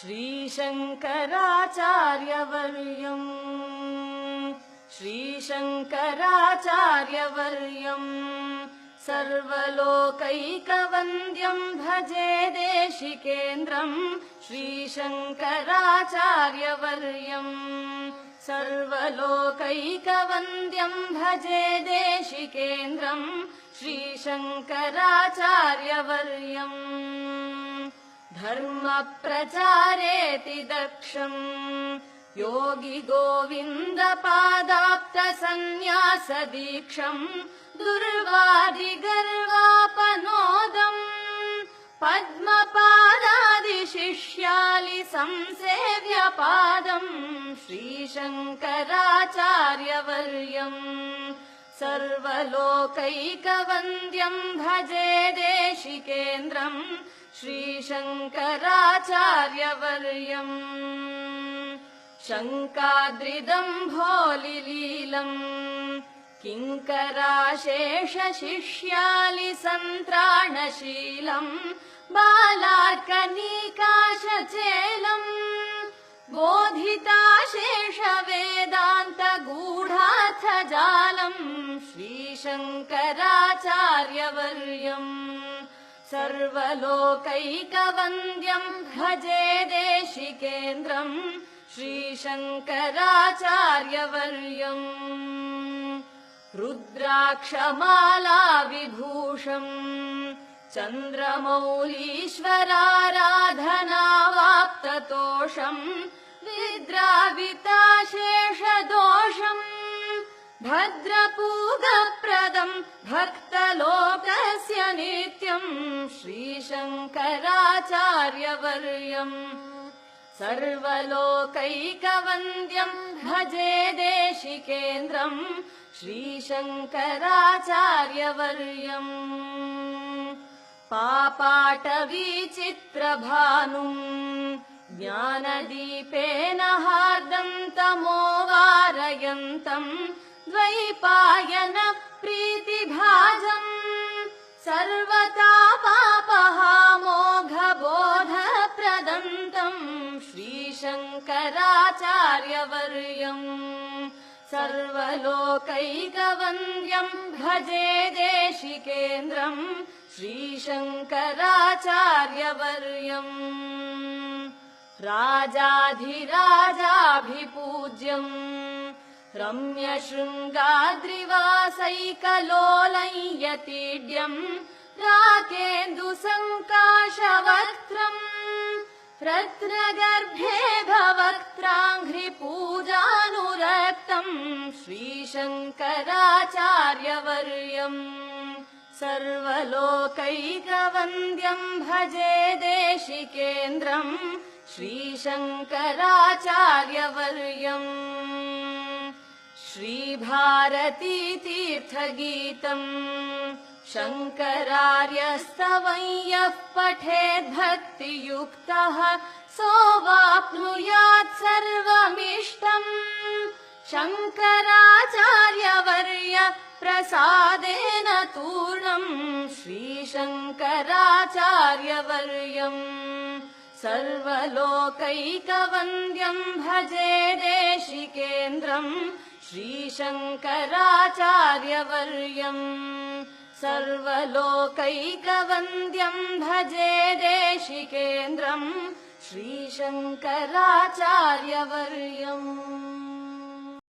श्रीशङ्कराचार्यवर्यम् श्रीशङ्कराचार्यवर्यम् सर्वलोकैकवन्द्यम् भजे देशिकेन्द्रम् श्रीशङ्कराचार्यवर्यम् सर्वलोकैकवन्द्यम् भजे देशिकेन्द्रम् श्रीशङ्कराचार्यवर्यम् धर्मप्रचारेति दक्षम् योगी गोविन्दपादाप्तसन्न्यासदीक्षम् दुर्वादिगर्वापनोदम् पद्मपादादिशिष्यालि संसेव्यपादम् श्रीशङ्कराचार्यवर्यम् सर्वलोकैकवन्द्यम् भजे देशिकेन्द्रम् श्रीशङ्कराचार्यवर्यम् शङ्काद्रिदम्भोलिलीलम् किङ्कराशेषशिष्यालि सन्त्राणशीलम् बालार्कनीकाशचेलम् बोधिताशेषवेदान्तगूढार्थजालम् श्रीशङ्कराचार्यवर्यम् सर्वलोकैकवन्द्यम् भजे देशिकेन्द्रम् श्रीशङ्कराचार्यवर्यम् रुद्राक्षमाला विभूषम् चन्द्रमौलीश्वराराधनावाप्ततोषम् विद्राविताशेषदोषम् भद्रपूगप्रदम् भक्तलोकस्य नित्यम् श्रीशङ्कराचार्यवर्यम् सर्वलोकैकवन्द्यम् भजे देशिकेन्द्रम् श्रीशङ्कराचार्यवर्यम् पापाटवीचित्रभानुम् ज्ञानदीपेन हार्दम् तमोवारयन्तम् द्वैपायन प्रीतिभाजम् सर्वतापापहामोघबोधप्रदन्तम् श्रीशङ्कराचार्यवर्यम् सर्वलोकैकवन्द्यम् भजे देशिकेन्द्रम् श्रीशङ्कराचार्यवर्यम् राजाधिराजाभिपूज्यम् रम्यशृङ्गाद्रिवासैकलोलयतीड्यम् राकेन्दुसङ्काशवक्त्रम् रत्नगर्भे भवक्त्राङ्घ्रिपूजानुरक्तम् श्रीशङ्कराचार्यवर्यम् सर्वलोकैकवन्द्यम् भजे देशिकेन्द्रम् श्रीशङ्कराचार्यवर्यम् श्रीभारतीतीर्थगीतम् शङ्करार्यस्तवं यः पठेद्भक्तियुक्तः सोऽवाप्नुयात् सर्वमिष्टम् शङ्कराचार्यवर्य प्रसादेन तूर्णम् श्रीशङ्कराचार्यवर्यम् सर्वलोकैकवन्द्यम् भजे देशिकेन्द्रम् श्रीशङ्कराचार्यवर्यम् सर्वलोकैकवन्द्यम् भजे देशिकेन्द्रम् श्रीशङ्कराचार्यवर्यम्।